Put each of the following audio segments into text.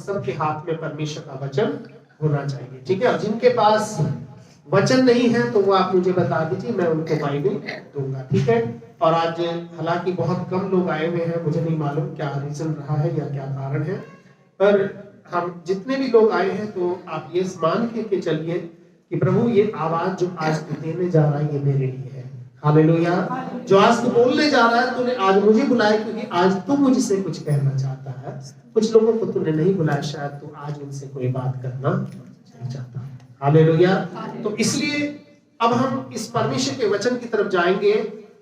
सबके हाथ में परमेश्वर का वचन होना चाहिए, ठीक है। और जिनके पास वचन नहीं है तो वो आप मुझे बता दीजिए, मैं उनको बाइबल दूंगा, ठीक है। और आज हालांकि बहुत कम लोग आए हुए हैं, मुझे नहीं मालूम क्या रीजन रहा है या क्या कारण है, पर हम जितने भी लोग आए हैं तो आप ये मान के चलिए कि प्रभु ये आवाज जो आज तू देने जा रहा है ये मेरे लिए है। हालेलुया। जो आज तू बोलने जा रहा है, तूने आज मुझे बुलाया क्योंकि आज तू मुझसे कुछ कहना चाहता है। कुछ लोगों को तूने नहीं बुलाया, शायद तू आज उनसे कोई बात करना नहीं चाहता। हालेलुया। तो इसलिए अब हम इस परमेश्वर के वचन की तरफ जाएंगे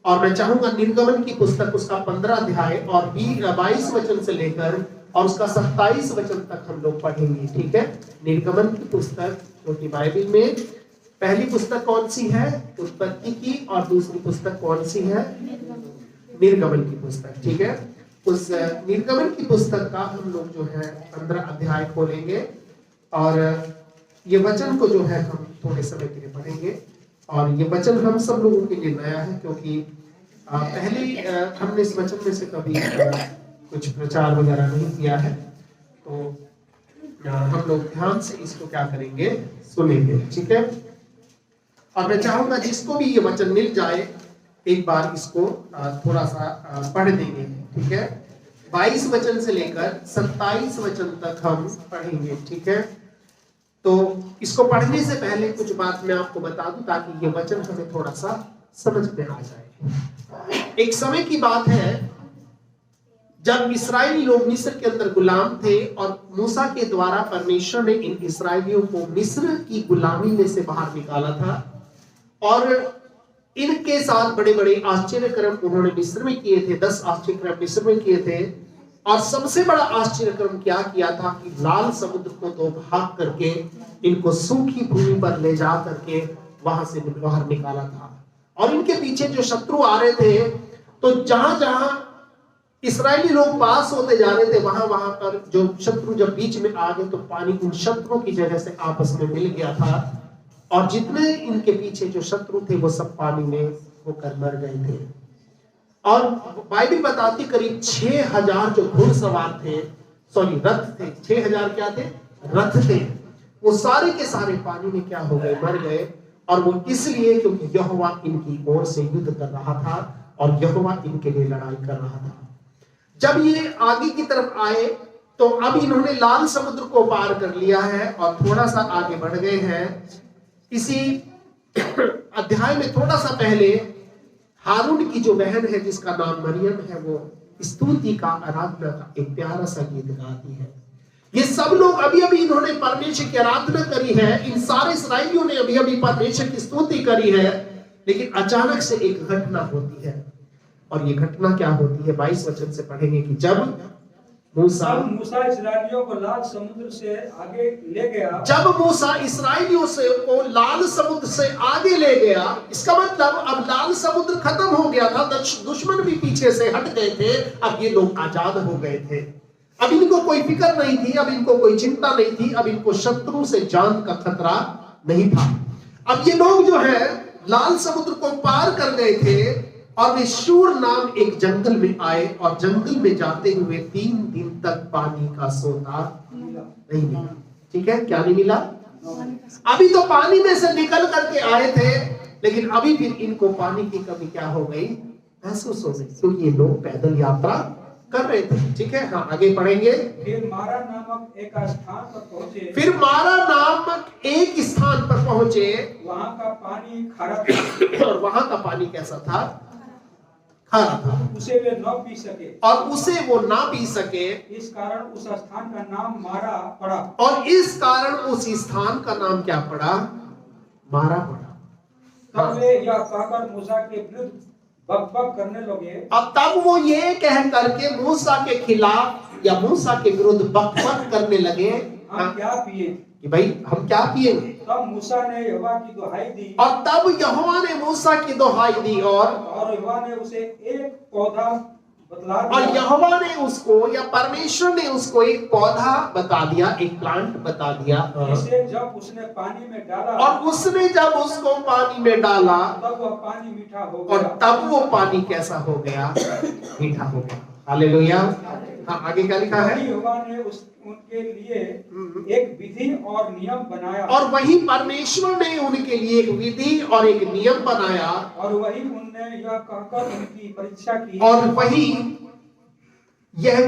और मैं चाहूंगा निर्गमन की पुस्तक उसका 15 अध्याय और 22 वचन से लेकर और उसका 27 वचन तक हम लोग पढ़ेंगे, ठीक है। निर्गमन की पुस्तक जो कि बाइबल में पहली पुस्तक कौन सी है? उत्पत्ति की। और दूसरी पुस्तक कौन सी है? निर्गमन की पुस्तक, ठीक है। उस निर्गमन की पुस्तक का हम लोग जो है 15 अध्याय खोलेंगे और ये वचन को जो है हम थोड़े समय के लिए पढ़ेंगे। और ये वचन हम सब लोगों के लिए नया है क्योंकि पहले हमने इस वचन में से कभी कुछ प्रचार वगैरह नहीं किया है, तो हम लोग ध्यान से इसको क्या करेंगे, सुनेंगे, ठीक है। और मैं चाहूंगा जिसको भी ये वचन मिल जाए एक बार इसको थोड़ा सा पढ़ देंगे, ठीक है। 22 वचन से लेकर 27 वचन तक हम पढ़ेंगे, ठीक है। तो इसको पढ़ने से पहले कुछ बात मैं आपको बता दूं ताकि ये वचन हमें थोड़ा सा समझ में आ जाए। एक समय की बात है जब इस्राएली लोग मिस्र के अंदर गुलाम थे और मूसा के द्वारा परमेश्वर ने इन इस्राएलियों को मिस्र की गुलामी में से बाहर निकाला था और इनके साथ बड़े बड़े आश्चर्य कर्म उन्होंने मिस्र में किए थे। 10 आश्चर्य कर्म मिस्र में किए थे और सबसे बड़ा आश्चर्य कर्म क्या किया था कि लाल समुद्र को 2 भाग करके इनको सूखी भूमि पर ले जा करके वहां से बाहर निकाला था। और इनके पीछे जो शत्रु आ रहे थे, तो जहां जहां इस्राएली लोग पास होते जा रहे थे वहां वहां पर जो शत्रु जब बीच में आ गए तो पानी उन शत्रुओं की जगह से आपस में मिल गया था और जितने इनके पीछे जो शत्रु थे वो सब पानी में होकर मर गए थे। और बाइबल बताती करीब 6000 जो घुड़सवार थे, सॉरी रथ थे, 6000 क्या थे? रथ थे, वो सारे के सारे पानी में क्या हो गए, मर गए। और वो इसलिए क्योंकि यहोवा इनकी ओर से युद्ध कर रहा था और यहोवा इनके लिए लड़ाई कर रहा था। जब ये आगे की तरफ आए तो अब इन्होंने लाल समुद्र को पार कर लिया है और थोड़ा सा आगे बढ़ गए हैं। इसी अध्याय में थोड़ा सा पहले हारून की जो बहन है जिसका नाम मरियम है, वो स्तुति का, आराधना का एक प्यारा सा गीत गाती है। ये सब लोग अभी अभी इन्होंने परमेश्वर की आराधना करी है, इन सारे इस्राएलियों ने अभी अभी परमेश्वर की स्तुति करी है, लेकिन अचानक से एक घटना होती है। और ये घटना क्या होती है? 22 वचन से पढ़ेंगे कि जब मूसा इस्राएलियों को लाल समुद्र से आगे ले गया। जब मूसा इस्राएलियों से को लाल समुद्र से आगे ले गया, इसका मतलब अब लाल समुद्र खत्म हो गया था, दुश्मन भी पीछे से हट गए थे, अब ये लोग आजाद हो गए थे। अब इनको कोई फिक्र नहीं थी, अब इनको कोई चिंता नहीं थी, अब इनको शत्रु से जान का खतरा नहीं था। अब ये लोग जो है लाल समुद्र को पार कर गए थे और वे शूर नाम एक जंगल में आए और जंगल में जाते हुए 3 दिन तक पानी का सोता नहीं मिला। ठीक है, क्या नहीं मिला? अभी तो पानी में से निकल करके आए थे, लेकिन अभी फिर इनको पानी की कमी क्या हो गई, महसूस हो गई, क्योंकि ये लोग पैदल यात्रा कर रहे थे। ठीक है, हाँ आगे पढ़ेंगे। फिर मारा नामक एक स्थान पर पहुंचे। फिर मारा नामक एक स्थान पर पहुंचे, वहां का पानी खारा था। और वहां का पानी कैसा था? खारा था। उसे वे न पी सके, और उसे वो ना पी सके, इस कारण उस स्थान का नाम मारा पड़ा। और इस कारण उस स्थान का नाम क्या पड़ा? मारा पड़ा। तब वे यह कहकर मूसा के विरुद्ध बकबक करने लगे। अब तब वो ये कह करके मूसा के खिलाफ या मूसा के विरुद्ध बकबक करने लगे, हम क्या पिए कि भाई हम क्या पिएंगे। तब मूसा ने यहोवा की दुहाई दी, और तब यहोवा ने मूसा की दुहाई दी और यहोवा ने उसे एक पौधा बतला दिया। और यहोवा ने उसको या परमेश्वर ने उसको एक पौधा बता दिया, एक प्लांट बता दिया। इसे जब उसने पानी में डाला, और उसने जब उसको पानी में डाला, तब वह पानी मीठा हो गया। और तब वो पानी कैसा हो गया? मीठा हो गया। हालेलुया। हाँ, आगे क्या लिखा है? वही यहोवा ने उनके लिए एक विधि और नियम बनाया, और वही परमेश्वर ने उनके लिए एक विधि और एक नियम बनाया, और वही उनने यह कहकर उनकी परीक्षा की, और वही यह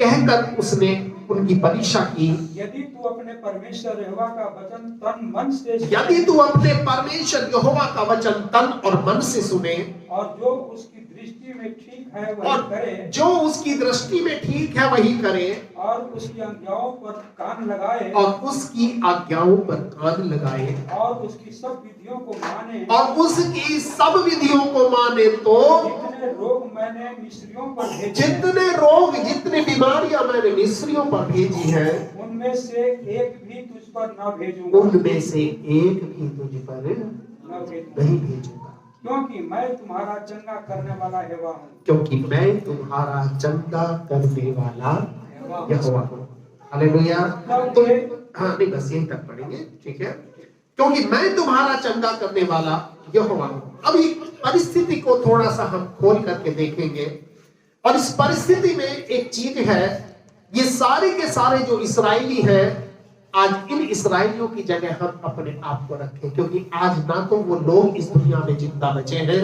कहकर उसने उनकी परीक्षा की, यदि तू अपने परमेश्वर यहोवा का वचन तन मन से यदि तू अपने परमेश्वर यहोवा का वचन तन और मन से सुने, और जो उसकी दृष्टि में ठीक है वही और करे, जो उसकी दृष्टि में ठीक है वही करे, और उसकी आज्ञाओं पर कान लगाए, और उसकी आज्ञाओं पर कान लगाए, और उसकी सब विधियों को माने, और उसकी सब विधियों को माने, तो जितने रोग मैंने मिस्रियों पर भेजे, जितने रोग, जितनी बीमारियां मैंने मिस्रियों पर भेजी है, उनमें से एक भी तुझ पर न भेजूंगा, उनमें से एक भी तुझ पर न भेजूंगा, नहीं भेजूंगा, क्योंकि मैं तुम्हारा चंगा करने वाला यहोवा हूँ, क्योंकि मैं तुम्हारा चंगा करने वाला यहोवा हूँ। हालेलुया। तो हाँ, नहीं, बस यहीं तक पढ़ेंगे, ठीक है। क्योंकि मैं तुम्हारा चंगा करने वाला यहोवा हूँ। अब इस परिस्थिति को थोड़ा सा हम खोल करके देखेंगे, और इस परिस्थिति में एक चीज है, ये सारे के सारे जो इस्राएली हैं, आज इन इस्राएलियों की जगह हम अपने आप को रखें, क्योंकि आज ना तो वो लोग इस दुनिया में जिंदा बचे हैं,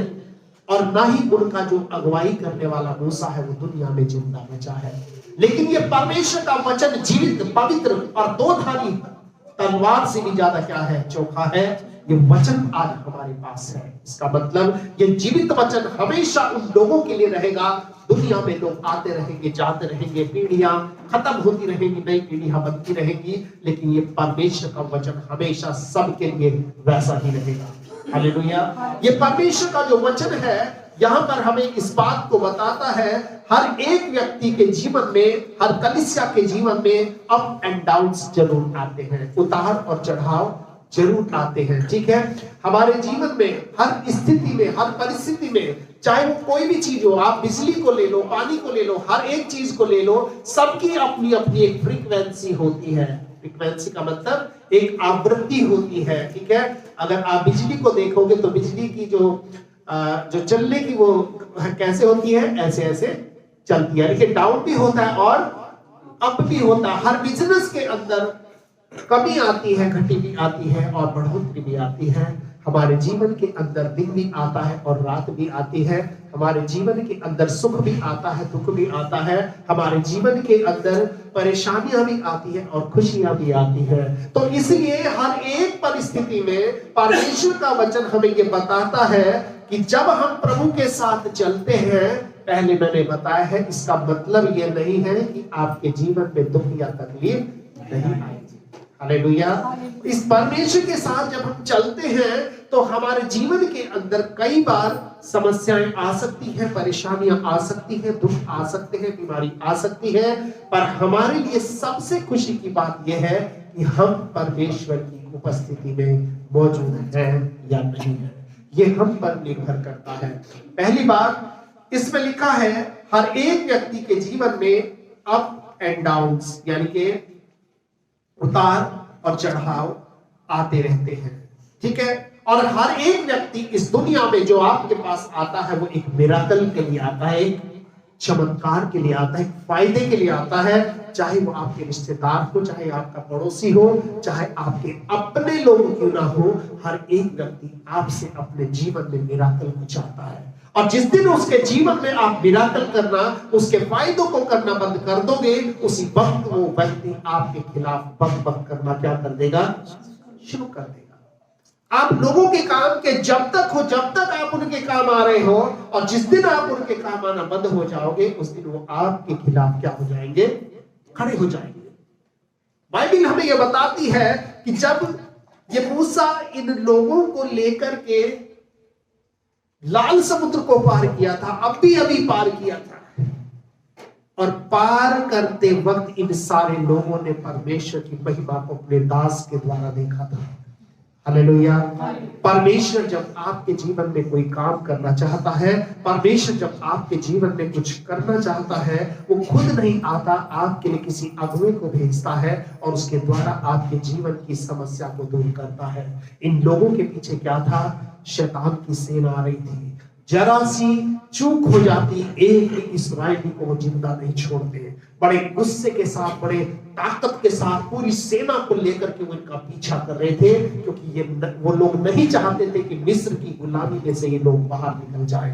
और ना ही उनका जो अगुवाई करने वाला मूसा है वो दुनिया में जिंदा बचा है। लेकिन ये परमेश्वर का वचन जीवित, पवित्र और दो धारी तलवार से भी ज्यादा क्या है, चोखा है। ये वचन आज हमारे पास है। इसका मतलब ये जीवित वचन हमेशा उन लोगों के लिए रहेगा। दुनिया में लोग आते रहेंगे, जाते रहेंगे, पीढ़ियां खत्म होती रहेंगी, नई पीढ़ियां बनती रहेंगी, लेकिन ये परमेश्वर का वचन हमेशा सबके लिए वैसा ही रहेगा। हालेलुया। ये परमेश्वर का जो वचन है यहाँ पर हमें इस बात को बताता है, हर एक व्यक्ति के जीवन में, हर कलीसिया के जीवन में अप एंड डाउन्स जरूर आते हैं, उतार और चढ़ाव जरूर आते हैं, ठीक है। हमारे जीवन में हर स्थिति में, हर परिस्थिति में, चाहे वो कोई भी चीज हो, आप बिजली को ले लो, पानी को ले लो, हर एक चीज को ले लो, सबकी अपनी अपनी एक फ्रीक्वेंसी होती है। फ्रीक्वेंसी का मतलब एक आवृत्ति होती है, ठीक है। अगर आप बिजली को देखोगे तो बिजली की जो चलने की वो कैसे होती है, ऐसे ऐसे चलती है, लेकिन डाउन भी होता है और अप भी होता है। हर बिजनेस के अंदर कमी आती है, घटी भी आती है और बढ़ोतरी भी आती है। हमारे जीवन के अंदर दिन भी आता है और रात भी आती है। हमारे जीवन के अंदर सुख भी आता है, दुख भी आता है। हमारे जीवन के अंदर परेशानियां भी आती है और खुशियां भी आती है। तो इसलिए हर एक परिस्थिति में परमेश्वर का वचन हमें ये बताता है कि जब हम प्रभु के साथ चलते हैं, पहले मैंने बताया है, इसका मतलब ये नहीं है कि आपके जीवन में दुख या तकलीफ नहीं आएगी। हालेलुया। इस परमेश्वर के साथ जब हम चलते हैं तो हमारे जीवन के अंदर कई बार समस्याएं आ सकती हैं, परेशानियां आ सकती हैं, दुख आ सकते हैं, बीमारी आ सकती है, पर हमारे लिए सबसे खुशी की बात यह है कि हम परमेश्वर की उपस्थिति में मौजूद हैं या नहीं है, ये हम पर निर्भर करता है। पहली बात इसमें लिखा है, हर एक व्यक्ति के जीवन में अप एंड डाउन्स, यानी कि उतार और चढ़ाव आते रहते हैं, ठीक है। और हर एक व्यक्ति इस दुनिया में जो आपके पास आता है वो एक मिराकल के लिए आता है, एक चमत्कार के लिए आता है, एक फायदे के लिए आता है। चाहे वो आपके रिश्तेदार हो, चाहे आपका पड़ोसी हो, चाहे आपके अपने लोग क्यों ना हो, हर एक व्यक्ति आपसे अपने जीवन में मिराकल को चाहता है। और जिस दिन उसके जीवन में आप मिराकल करना, उसके फायदों को करना बंद कर दोगे, उसी वक्त वो व्यक्ति आपके खिलाफ बक बक करना क्या कर देगा, शुरू कर देगा। आप लोगों के काम के जब तक हो, जब तक आप उनके काम आ रहे हो, और जिस दिन आप उनके काम आना बंद हो जाओगे, उस दिन वो आपके खिलाफ क्या हो जाएंगे, खड़े हो जाएंगे। बाइबल हमें यह बताती है कि जब ये मूसा इन लोगों को लेकर के लाल समुद्र को पार किया था, अभी पार किया था, और पार करते वक्त इन सारे लोगों ने परमेश्वर की महिमा को अपने दास के द्वारा देखा था। हालेलुया। परमेश्वर जब आपके जीवन में कोई काम करना चाहता है, परमेश्वर जब आपके जीवन में कुछ करना चाहता है, वो खुद नहीं आता, आपके लिए किसी अगुवे को भेजता है और उसके द्वारा आपके जीवन की समस्या को दूर करता है। इन लोगों के पीछे क्या था, शैतान की सेना आ रही थी। जरा सी चूक हो जाती, एक भी इस्राएली को वो जिंदा नहीं छोड़ते। बड़े गुस्से के साथ, बड़े ताकत के साथ पूरी सेना को लेकर के वो इनका पीछा कर रहे थे, क्योंकि वो लोग नहीं चाहते थे कि मिस्र की गुलामी में से ये लोग बाहर निकल जाए।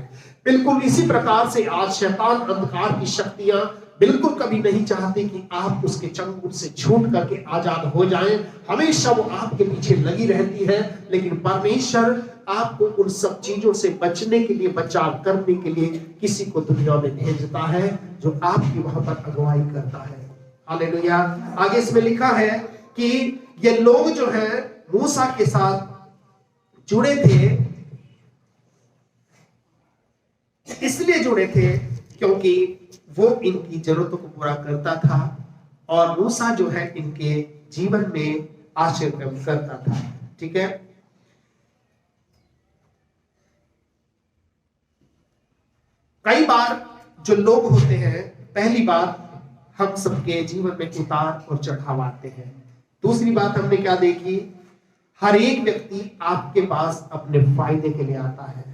बिल्कुल इसी प्रकार से आज शैतान, अंधकार की शक्तियां बिल्कुल कभी नहीं चाहते कि आप उसके चंगुल से छूट करके आजाद हो जाएं। हमेशा वो आपके पीछे लगी रहती है, लेकिन परमेश्वर आपको उन सब चीजों से बचने के लिए, बचाव करने के लिए किसी को दुनिया में भेजता है जो आपकी वहां पर अगुवाई करता है। हालेलुया। आगे इसमें लिखा है कि ये लोग जो है मूसा के साथ जुड़े थे, इसलिए जुड़े थे क्योंकि वो इनकी जरूरतों को पूरा करता था और मूसा जो है इनके जीवन में आशीर्वाद करता था। ठीक है। कई बार जो लोग होते हैं, पहली बात हम सबके जीवन में उतार और चढ़ाव आते हैं। दूसरी बात हमने क्या देखी, हर एक व्यक्ति आपके पास अपने फायदे के लिए आता है।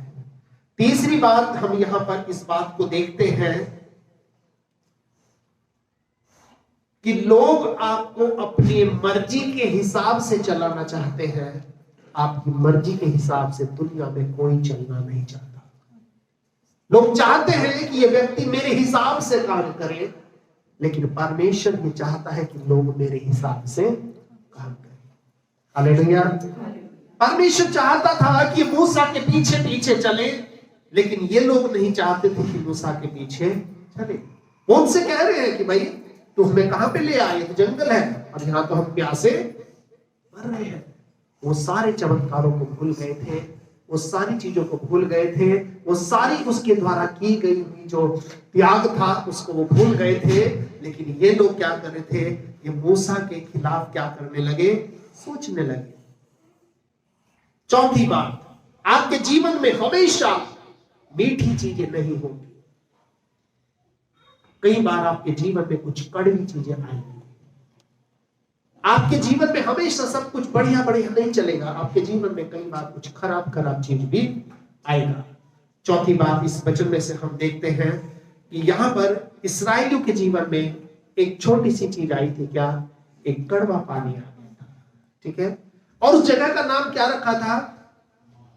तीसरी बात हम यहां पर इस बात को देखते हैं कि लोग आपको अपनी मर्जी के हिसाब से चलाना चाहते हैं। आपकी मर्जी के हिसाब से दुनिया में कोई चलना नहीं चाहता। लोग चाहते हैं कि ये व्यक्ति मेरे हिसाब से काम करे, लेकिन परमेश्वर ये चाहता है कि लोग मेरे हिसाब से काम करें। हालेलुया। परमेश्वर चाहता था कि मूसा के पीछे पीछे चले, लेकिन ये लोग नहीं चाहते थे कि मूसा के पीछे चले। वो उनसे कह रहे हैं कि भाई तू हमें कहां पे ले आए, तो जंगल है और यहाँ तो हम प्यासे मर रहे हैं। वो सारे चमत्कारों को भूल गए थे, वो सारी चीजों को भूल गए थे, वो सारी उसके द्वारा की गई हुई जो त्याग था उसको वो भूल गए थे। लेकिन ये लोग क्या कर रहे थे, ये मूसा के खिलाफ क्या करने लगे, सोचने लगे। चौथी बात, आपके जीवन में हमेशा मीठी चीजें नहीं होंगी। कई बार आपके जीवन में कुछ कड़वी चीजें आएंगी। आपके जीवन में हमेशा सब कुछ बढ़िया बढ़िया नहीं चलेगा। आपके जीवन में कई बार कुछ खराब खराब चीज भी आएगा। चौथी बात इस वचन में से हम देखते हैं कि यहाँ पर इस्राएलियों के जीवन में एक छोटी सी चीज आई थी। क्या? एक कड़वा पानी आ गया था। ठीक है। और उस जगह का नाम क्या रखा था?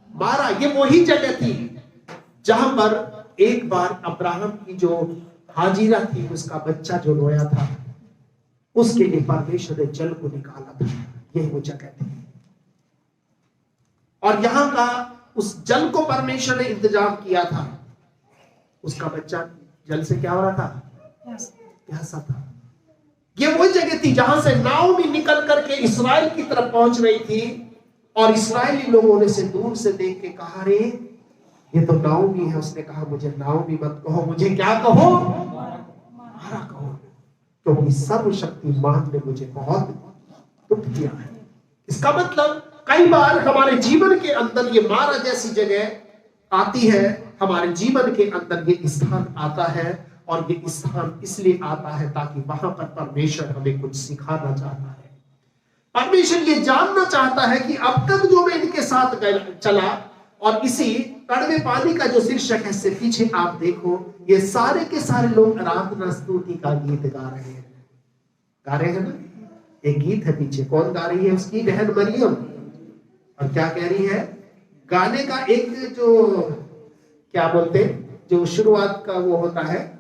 मारा। ये वही जगह थी जहां पर एक बार अब्राहम की जो हाजिरा थी, उसका बच्चा जो रोया था, उसके लिए परमेश्वर ने जल को निकाला था। यही वो जगह थी। और यहां का उस जल को परमेश्वर ने इंतजाम किया था। उसका बच्चा जल से क्या हो रहा था? प्यासा था। ये वो जगह थी जहां से नाव भी निकल करके इस्राएल की तरफ पहुंच रही थी। और इस्राएली लोगों ने से दूर से देख के कहा, रे ये तो नाव भी है। उसने कहा, मुझे नाव भी मत कहो, मुझे क्या कहो? मारा कहो, क्योंकि सर्वशक्तिमान ने मुझे बहुत दुख दिया है। इसका मतलब कई बार हमारे जीवन के अंदर ये मारा जैसी जगह आती है, हमारे जीवन के अंदर ये स्थान आता है। और ये स्थान इसलिए आता है ताकि वहां पर परमेश्वर हमें कुछ सिखाना चाहता है। परमेश्वर ये जानना चाहता है कि अब तक जो मैं इनके साथ चला, और इसी कड़वे पानी का जो शीर्षक है इससे पीछे आप देखो, ये सारे के सारे लोग आराधना स्तुति का गीत गा रहे हैं। गा रहे हैं ना? एक गीत है पीछे, कौन गा रही है? उसकी बहन मरियम। और क्या कह रही है? गाने का एक जो क्या बोलते, जो शुरुआत का वो होता है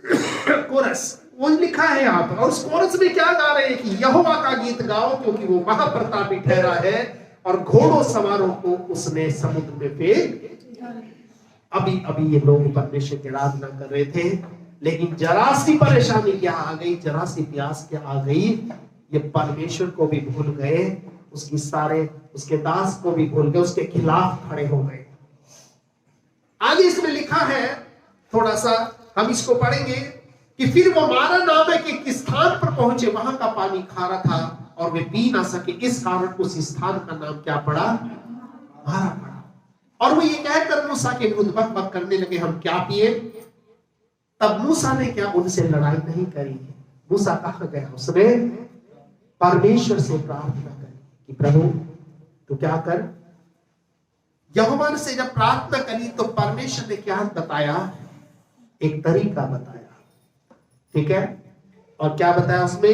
कोरस, वो लिखा है यहाँ पर। और उस कोरस में क्या गा रहे हैं कि यहोवा का गीत गाओ, क्योंकि वो महाप्रतापी ठहरा है और घोड़ों सवारों को उसने समुद्र में फेंक। अभी अभी ये लोग परमेश्वर की आराधना कर रहे थे, लेकिन जरा सी परेशानी क्या आ गई, जरा सी प्यास क्या आ गई, ये परमेश्वर को भी भूल गए, उसकी सारे उसके दास को भी भूल गए, उसके खिलाफ खड़े हो गए। आगे इसमें लिखा है, थोड़ा सा हम इसको पढ़ेंगे कि फिर वो मारा नाम है कि किस स्थान पर पहुंचे, वहां का पानी खारा था और वे पी ना सके। इस कारण उस स्थान का नाम क्या पड़ा? मारा पड़ा। और वो ये कहकर मूसा के विरुद्ध बकबक करने लगे, हम क्या पिए? तब मूसा ने क्या उनसे लड़ाई नहीं करी। मूसा कहां गया? उसने परमेश्वर से प्रार्थना करी कि प्रभु तू क्या कर, यहोवा से जब प्रार्थना करी तो परमेश्वर ने क्या बताया, एक तरीका बताया, ठीक है। और क्या बताया उसमें,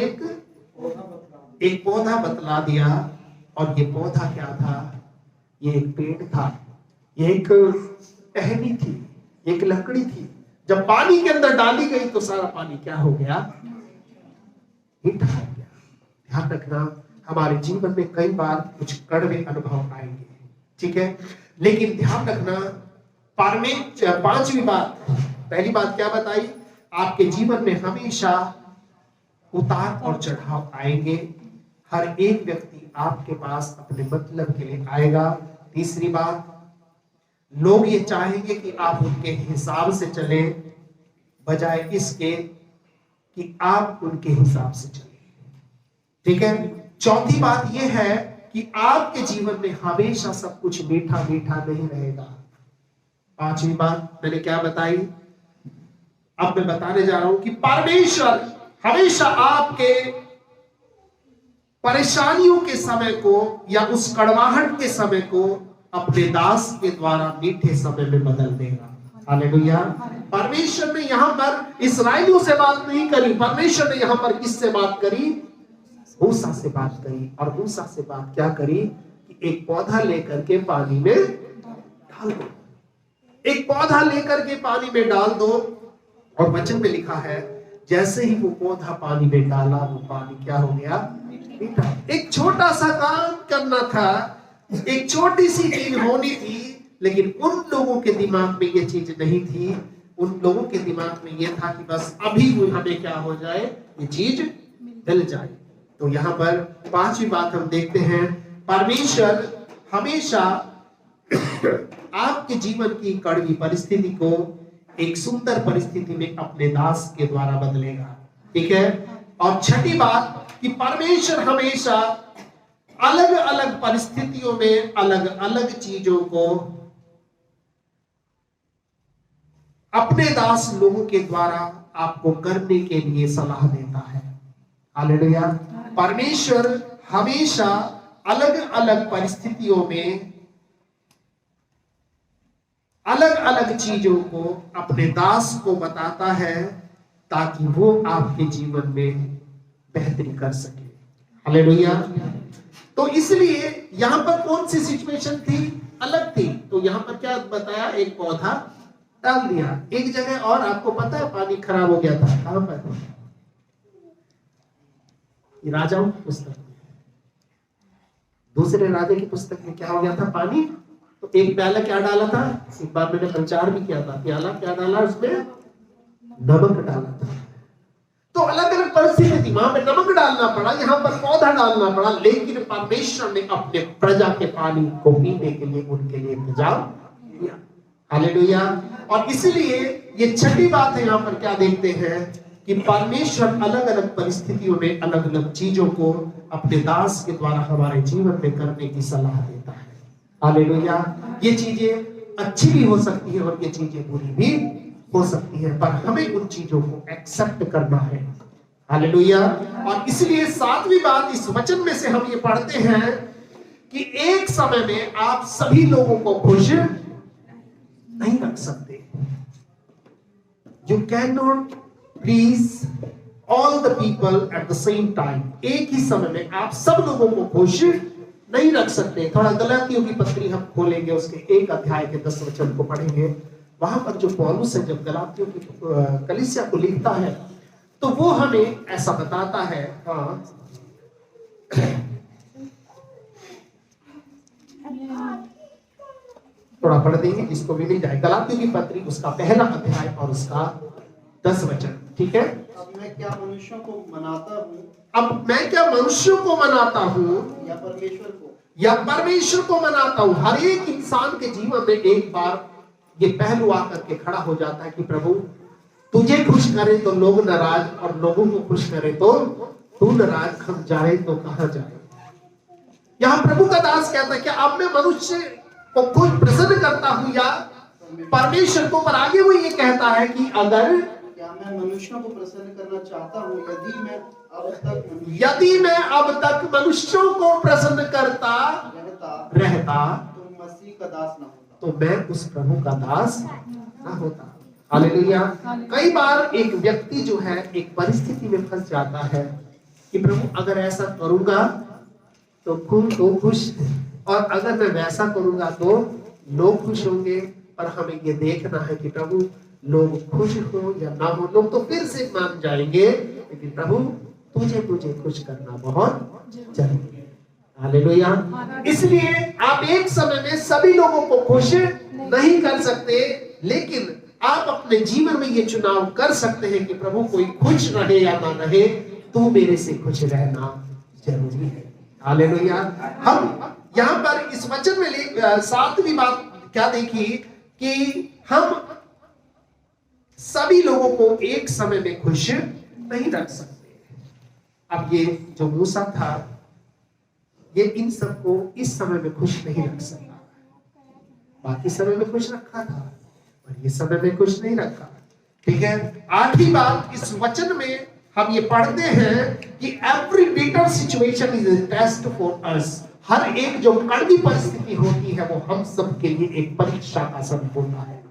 एक पौधा बतला दिया। और ये पौधा क्या था, ये एक पेड़ था, ये एक टहनी थी, एक लकड़ी थी। जब पानी के अंदर डाली गई तो सारा पानी क्या हो गया, मीठा हो गया। ध्यान रखना, हमारे जीवन में कई बार कुछ कड़वे अनुभव आएंगे, ठीक है, लेकिन ध्यान रखना, पांचवी बात, पहली बात क्या बताई, आपके जीवन में हमेशा उतार और चढ़ाव आएंगे। हर एक व्यक्ति आपके पास अपने मतलब के लिए आएगा। तीसरी बात, लोग ये चाहेंगे कि आप उनके हिसाब से चले, बजाय इसके कि आप उनके हिसाब से चले, ठीक है। चौथी बात यह है कि आपके जीवन में हमेशा सब कुछ मीठा मीठा नहीं रहेगा। पांचवी बात मैंने क्या बताई, अब मैं बताने जा रहा हूं कि परमेश्वर हमेशा आपके परेशानियों के समय को या उस कड़वाहट के समय को अपने दास के द्वारा मीठे समय में बदल देगा। हालेलुया। परमेश्वर ने यहां पर इस्राएलियों से बात नहीं करी, परमेश्वर ने यहां पर किससे बात करी, मूसा से बात करी। और मूसा से बात क्या करी कि एक पौधा लेकर के पानी में डाल दो, एक पौधा लेकर के पानी में डाल दो। और वचन में लिखा है जैसे ही वो पौधा पानी में डाला, वो पानी क्या हो गया, मीठा। एक छोटा सा काम करना था, एक छोटी सी चीज होनी थी, लेकिन उन लोगों के दिमाग में ये चीज नहीं थी। उन लोगों के दिमाग में ये था कि बस अभी वो हमें क्या हो जाए, ये चीज मिल जाए। तो यहाँ पर पांचवी बात हम देखते हैं, परमेश्वर हमेशा आपके जीवन की कड़वी परिस्थिति को एक सुंदर परिस्थिति में अपने दास के द्वारा बदलेगा, ठीक है। और छठी बात कि परमेश्वर हमेशा अलग अलग परिस्थितियों में अलग अलग चीजों को अपने दास लोगों के द्वारा आपको करने के लिए सलाह देता है। हालेलुया। परमेश्वर हमेशा अलग अलग परिस्थितियों में अलग अलग चीजों को अपने दास को बताता है ताकि वो आपके जीवन में बेहतरी कर सके। हालेलुया। तो इसलिए यहां पर कौन सी सिचुएशन थी, अलग थी। तो यहां पर क्या बताया, एक पौधा डाल दिया। एक जगह और आपको पता है पानी खराब हो गया था, कहां पर, राजाओं की पुस्तक में, दूसरे राजा की पुस्तक में क्या हो गया था, पानी। तो एक प्याला क्या डाला था, एक बार मैंने प्रचार भी किया था, प्याला क्या डाला, उसमें नमक डाला था। तो अलग अलग परिस्थिति थी, वहां पे नमक डालना पड़ा, यहाँ पर पौधा डालना पड़ा, लेकिन परमेश्वर ने अपने प्रजा के पानी को पीने के लिए उनके लिए इंतजाम किया। हालेलुया। और इसलिए ये छठी बात है, यहाँ पर क्या देखते हैं कि परमेश्वर अलग अलग परिस्थितियों में अलग अलग चीजों को अपने दास के द्वारा हमारे जीवन में करने की सलाह देता है। हालेलुया। ये चीजें अच्छी भी हो सकती है और ये चीजें बुरी भी हो सकती है, पर हमें उन चीजों को एक्सेप्ट करना है। हालेलुया। और इसलिए सातवीं बात इस वचन में से हम ये पढ़ते हैं कि एक समय में आप सभी लोगों को खुश नहीं रख सकते। You can not please all the people at the same time. एक ही समय में आप सब लोगों को खुश नहीं रख सकते। थोड़ा गलातियों की पत्री हम खोलेंगे, उसके 1 अध्याय के 10 वचन को पढ़ेंगे। वहां पर जो पौलुस है जब गलातियों की कलीसिया को लिखता है तो वो हमें ऐसा बताता है। हाँ, थोड़ा पढ़ देंगे, इसको भी मिल जाए। गलातियों की पत्री उसका 1 अध्याय और उसका 10 वचन, ठीक है। अब मैं क्या मनुष्यों को मनाता हूँ, अब मैं क्या मनुष्यों को मनाता हूँ या परमेश्वर को, या परमेश्वर को मनाता हूँ। हर एक इंसान के जीवन में एक बार ये पहलू आकर के खड़ा हो जाता है कि प्रभु तुझे खुश करे तो लोग नाराज, और लोगों को खुश करे तो तू नाराज। हम जाए तो कहां जाए। यहाँ प्रभु का दास कहता है कि अब मैं मनुष्य को खुद प्रसन्न करता हूं या परमेश्वर को। पर आगे वो ये कहता है कि अगर क्या मैं मनुष्यों को प्रसन्न करना चाहता हूँ, यदि मैं अब तक मनुष्यों को प्रसन्न करता रहता तो मसीह का दास न होता। तो मैं उस प्रभु का दास ना होता। हालेलुया। कई बार एक व्यक्ति जो है एक परिस्थिति में फंस जाता है कि प्रभु अगर ऐसा करूंगा तो खुश, और अगर मैं वैसा करूंगा तो लोग खुश होंगे। और हमें ये देखना है कि प्रभु लोग खुश हो या ना हो, लोग तो फिर से मान जाएंगे, लेकिन प्रभु तुझे खुश करना बहुत जरूरी है। हालेलुया। इसलिए आप एक समय में सभी लोगों को खुश नहीं कर सकते, लेकिन आप अपने जीवन में ये चुनाव कर सकते हैं कि प्रभु कोई खुश रहे या ना रहे, तू मेरे से खुश रहना जरूरी है। हालेलुया। हम यहाँ पर इस वचन में सातवीं बात क्या देखी कि हम सभी लोगों को एक समय में खुश नहीं रख सकते। अब ये जो मूसा था, ये इन सबको इस समय में खुश नहीं रख सकता। बाकी समय में खुश रखा था, पर ये समय में खुश नहीं रखा। ठीक है। आठवीं बात इस वचन में हम ये पढ़ते हैं कि every bitter situation is a test for us. हर एक जो कड़वी परिस्थिति होती है वो हम सब के लिए एक परीक्षा का समय होता है।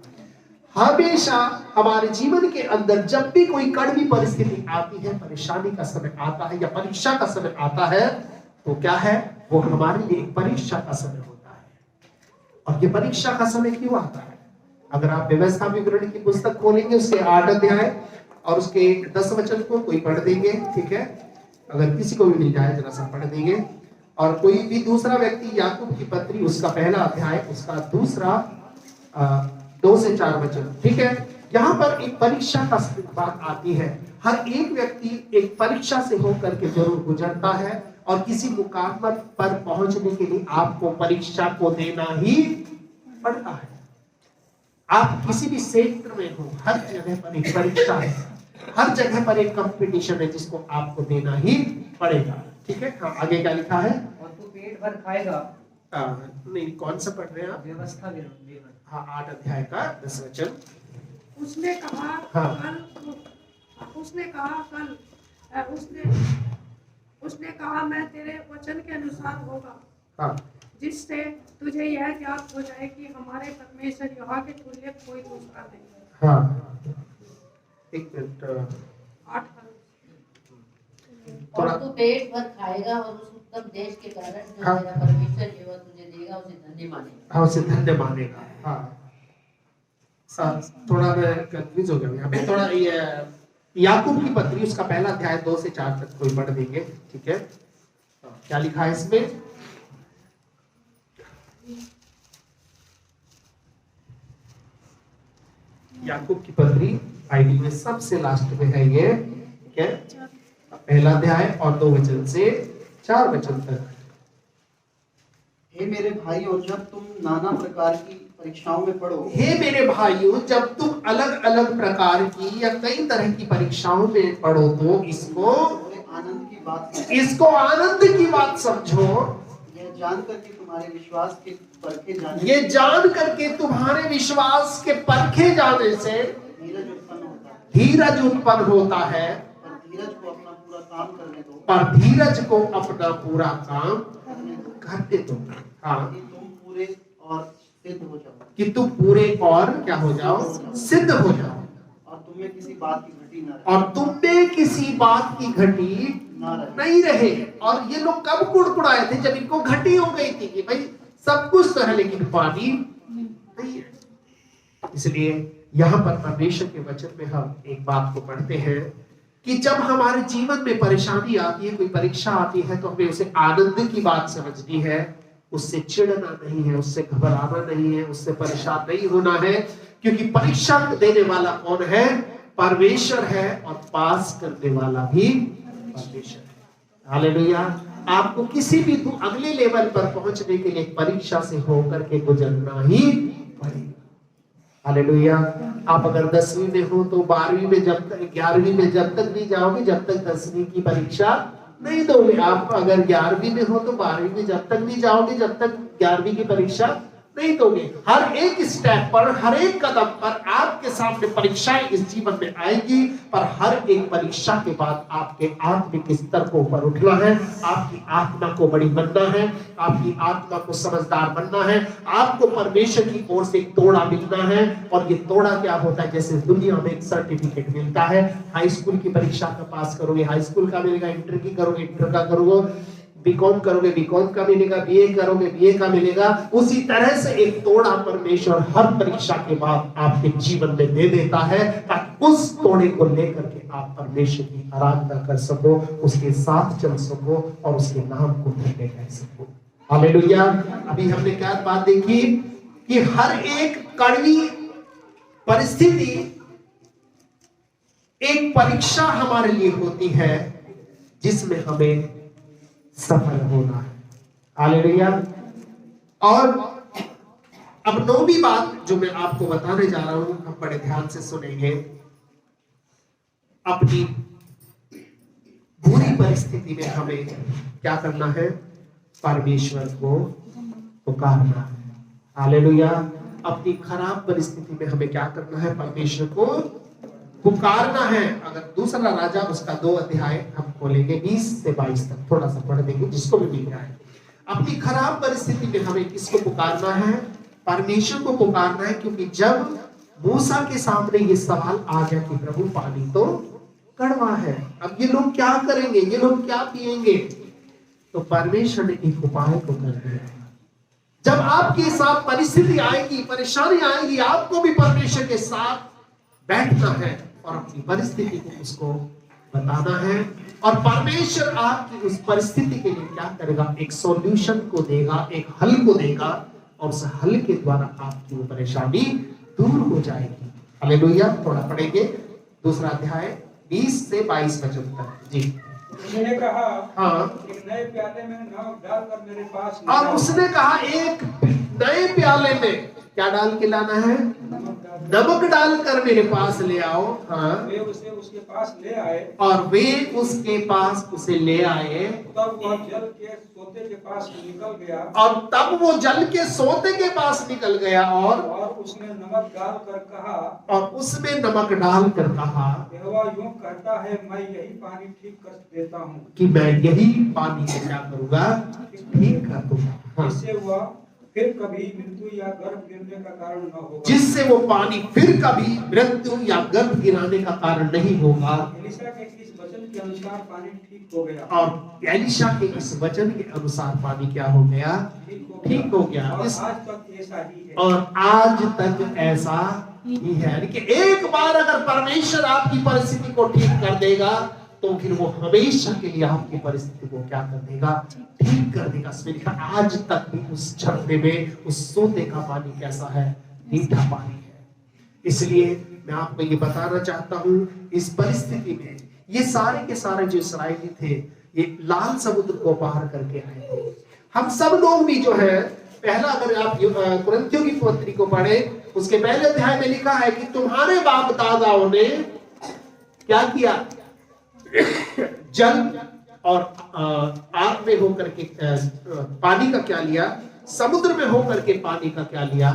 हमेशा हमारे जीवन के अंदर जब भी कोई कड़वी परिस्थिति आती है, परेशानी का समय आता है या परीक्षा का समय आता है, तो क्या है, वो हमारे लिए एक परीक्षा का समय होता है। और ये परीक्षा का समय क्यों आता है? अगर आप व्यवस्था विवरण की पुस्तक खोलेंगे, उसके 8 अध्याय और उसके 10 वचन को कोई पढ़ देंगे, ठीक है। अगर किसी को भी नहीं जाए जरा सा पढ़ देंगे। और कोई भी दूसरा व्यक्ति याकूब की पत्री उसका पहला अध्याय उसका दूसरा 2 से 4 वचन, ठीक है। यहाँ पर एक परीक्षा का बात आती है। हर एक व्यक्ति एक परीक्षा से होकर के जरूर गुजरता है, और किसी मुकाम पर पहुंचने के लिए आपको परीक्षा को देना ही पड़ता है। आप किसी भी क्षेत्र में हो, हर जगह पर एक परीक्षा है, हर जगह पर एक कंपटीशन है जिसको आपको देना ही पड़ेगा। ठीक है। हाँ, आगे क्या लिखा है? और तू पेट भर खाएगा। नहीं, कौन सा पढ़ रहे हैं आप? व्यवस्था विवरण। हाँ, 8 अध्याय का 10 वचन। उसने कहा हाँ। उसने कहा मैं तेरे वचन के अनुसार होगा, हाँ, जिससे तुझे यह ज्ञात हो जाए कि हमारे परमेश्वर यहोवा के तुल्य कोई दूसरा नहीं है। हाँ, एक मिनट। 8 थोड़ा- और तू पेट भर खाएगा और उस उत्तम देश के कारण जो हाँ। तेरा परमेश्वर यहोवा तुझे देगा उसे धन्य मानेगा। हाँ, उसे धन्य मानेगा। हाँ, थोड़ा मैं कंफ्यूज हो गया यहाँ पे। थोड़ा ये याकूब की पत्री उसका पहला अध्याय 2 से 4 तक कोई पढ़ देंगे, ठीक है। क्या लिखा है इसमें? याकूब की पत्री बाइबल में सबसे लास्ट में है ये, ठीक है। पहला अध्याय और 2 वचन से 4 वचन तक। हे मेरे भाइयों, जब तुम नाना प्रकार की परीक्षाओं में पढ़ो, हे मेरे भाइयों, जब तुम अलग अलग प्रकार की या कई तरह की परीक्षाओं में पढ़ो तो इसको आनंद की बात है। इसको आनंद की बात समझो। यह जानकर कि तुम्हारे विश्वास के परखे जाने ये जान करके तुम्हारे विश्वास के परखे जाने से धीरज उत्पन्न होता है। धीरज उत्पन्न होता है। पर धीरज को अपना पूरा काम करने दो, पर धीरज को अपना पूरा काम करने दो। हाँ, कि तुम पूरे और सिद्ध हो जाओ, कि तुम पूरे और क्या हो जाओ, सिद्ध हो जाओ, और तुम्हें किसी बात की घटी न रहे। और तुम में किसी बात की घटी नहीं रहे। और ये लोग कब कुड़कुड़ाए थे? जब इनको घटी हो गई थी कि भाई सब कुछ तो है लेकिन पानी नहीं है। इसलिए यहाँ पर परमेश्वर के वचन में हम एक बात को पढ़ते हैं कि जब हमारे जीवन में परेशानी आती है, कोई परीक्षा आती है, तो हमें उसे आनंद की बात समझनी है। उससे चिढ़ना नहीं है, उससे घबराना नहीं है, उससे परेशान नहीं होना है, क्योंकि परीक्षा देने वाला कौन है? परमेश्वर है, और पास करने वाला भी परमेश्वर है। हालेलुया। आपको किसी भी अगले लेवल पर पहुंचने के लिए परीक्षा से होकर के गुजरना ही पड़ेगा। हालेलुया। आप अगर 10वीं में हो तो 12वीं में जब तक 11वीं में जब तक नहीं जाओगे जब तक 10वीं की परीक्षा नहीं दोगे। आप अगर 11वीं में हो तो 12वीं में जब तक नहीं जाओगे जब तक 11वीं की परीक्षा नहीं दोगे। हर एक स्टेप पर, हर एक कदम पर आपके सामने परीक्षाएं इस जीवन में आएगी, पर हर एक परीक्षा के बाद आपके आत्मिक स्तर को ऊपर उठना है, आपकी आत्मा को बड़ी बनना है, आपकी आत्मा को समझदार बनना है, आपको परमेश्वर की ओर से एक तोड़ा मिलना है। और ये तोड़ा क्या होता है? जैसे दुनिया में एक सर्टिफिकेट मिलता है, हाई स्कूल की परीक्षा का पास करोगे, हाई स्कूल का मिलेगा, इंटर की करोगे, इंटर का करोगे, बीकॉम करोगे, बीकॉम का मिलेगा, बीए करोगे, बीए का मिलेगा। उसी तरह से एक तोड़ा परमेश्वर हर परीक्षा के बाद आपके जीवन में दे देता है, ताकि उस तोड़े को लेकर के आप परमेश्वर की आराधना कर सको, उसके साथ चल सको और उसके नाम को धन्य कह सको। हालेलुया। अभी हमने क्या बात देखी कि हर एक कड़वी परिस्थिति एक परीक्षा हमारे लिए होती है, जिसमें हमें सफल होना है। हालेलुया। और अब 9वीं बात जो मैं आपको बताने जा रहा हूं, हम बड़े ध्यान से सुनेंगे। अपनी बुरी परिस्थिति में हमें क्या करना है? परमेश्वर को पुकारना है। हालेलुया। अपनी खराब परिस्थिति में हमें क्या करना है? परमेश्वर को पुकारना है। अगर दूसरा राजा उसका 2 अध्याय हम खोलेंगे 20 से 22 तक, थोड़ा सा पढ़ देंगे जिसको भी मिल रहा है। अपनी खराब परिस्थिति में हमें किसको पुकारना है? परमेश्वर को पुकारना है। क्योंकि जब मूसा के सामने ये सवाल आ गया कि प्रभु पानी तो कड़वा है, अब ये लोग क्या करेंगे, ये लोग क्या पिएंगे, तो परमेश्वर ने एक उपाय को कर दिया। जब आपके साथ परिस्थिति आएगी, परेशानी आएगी, आपको भी परमेश्वर के साथ बैठना है और अपनी परिस्थिति को उसको बताना है। और परमेश्वर आपकी उस परिस्थिति के लिए क्या करेगा? एक सॉल्यूशन को देगा, एक हल को देगा, और उस हल के द्वारा आपकी वो परेशानी दूर हो जाएगी। हालेलुया। थोड़ा पढ़ेंगे दूसरा अध्याय 20 से 22 वचन तक। जी। उसने कहा, हाँ, एक नए प्याले में नमक डालकर मेरे पास ले और आओ। उसने कहा एक नए प्याले में क्या डाल के लाना है? नमक डालकर मेरे पास ले आओ। हाँ। वे उसे उसके पास ले आए, और वे उसके पास उसे ले आए, तब वह जल के सोते के पास निकल गया, और तब वो जल के सोते के पास निकल गया, और उसने नमक डालकर कहा, और उसमें नमक डालकर कहा, यहोवा यूं कहता है, मैं यही पानी ठीक कर देता हूँ कि मैं यही पानी से क्या करूंगा? ठीक कर दूंगा। हाँ। जिससे वह फिर कभी मृत्यु या गर्भ गिरने का कारण न होगा। जिससे वो पानी फिर कभी मृत्यु या गर्भ गिराने का कारण नहीं होगा। एलिशा के इस वचन के अनुसार पानी ठीक हो गया, और एलिशा के इस वचन के अनुसार पानी क्या हो गया? ठीक हो गया। और इस आज तक ऐसा ही है। और आज तक ऐसा ही है। यानी कि एक बार अगर परमेश्वर आपकी परिस्थिति को ठीक कर देगा, तो फिर वो हमेशा के लिए आपकी परिस्थिति को क्या कर देगा? ठीक कर देगा। इसमें लिखा आज तक भी उस झरने में उस सोते का पानी कैसा है? मीठा पानी है। इसलिए मैं आपको ये बताना चाहता हूँ, इस परिस्थिति में ये सारे के सारे जो इस्राएली थे, ये लाल समुद्र को पार करके आए थे। हम सब लोग भी जो है, पहला अगर आप कुरिन्थियों की पत्री को पढ़े, उसके पहले अध्याय में लिखा है कि तुम्हारे बाप दादाओं ने क्या किया? जल और आग में होकर के पानी का क्या लिया? समुद्र में होकर के पानी का क्या लिया?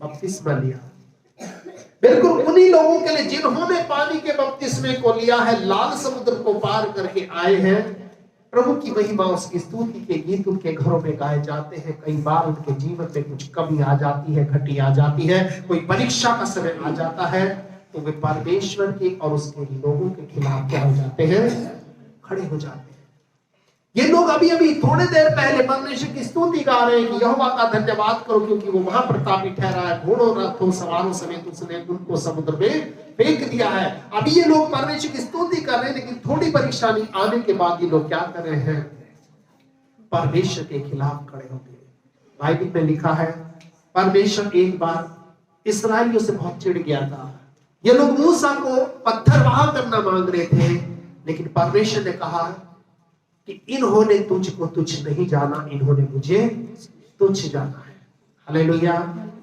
बपतिस्मा लिया। बिल्कुल उन्हीं लोगों के लिए जिन्होंने पानी के बपतिस्मे को लिया है, लाल समुद्र को पार करके आए हैं। प्रभु की महिमा, उसकी स्तुति के गीत उनके घरों में गाए जाते हैं। कई बार उनके जीवन में कुछ कमी आ जाती है, घटी आ जाती है, कोई परीक्षा का समय आ जाता है, तो वे परमेश्वर के और उसके लोगों के खिलाफ क्या हो जाते हैं? खड़े हो जाते हैं। ये लोग अभी अभी थोड़ी देर पहले परमेश्वर की स्तुति गा रहे हैं कि यहोवा का धन्यवाद करो क्योंकि वो महाप्रतापी ठहरा है, घोड़ों रथों सवारों समेत उसने उनको समुद्र में फेंक दिया है। अभी ये लोग परमेश्वर की स्तुति कर रहे हैं, लेकिन थोड़ी परेशानी आने के बाद ये लोग क्या कर रहे हैं? परमेश्वर के खिलाफ खड़े हो गए। बाइबल में लिखा है, परमेश्वर एक बार इस्राएलियों से बहुत चिढ़ गया था। ये लोग मूसा को पत्थरवाह करना मांग रहे थे, लेकिन परमेश्वर ने कहा कि इन्होंने तुझको तुच्छ नहीं जाना, इन्होंने मुझे तुच्छ जाना है। हालेलुया।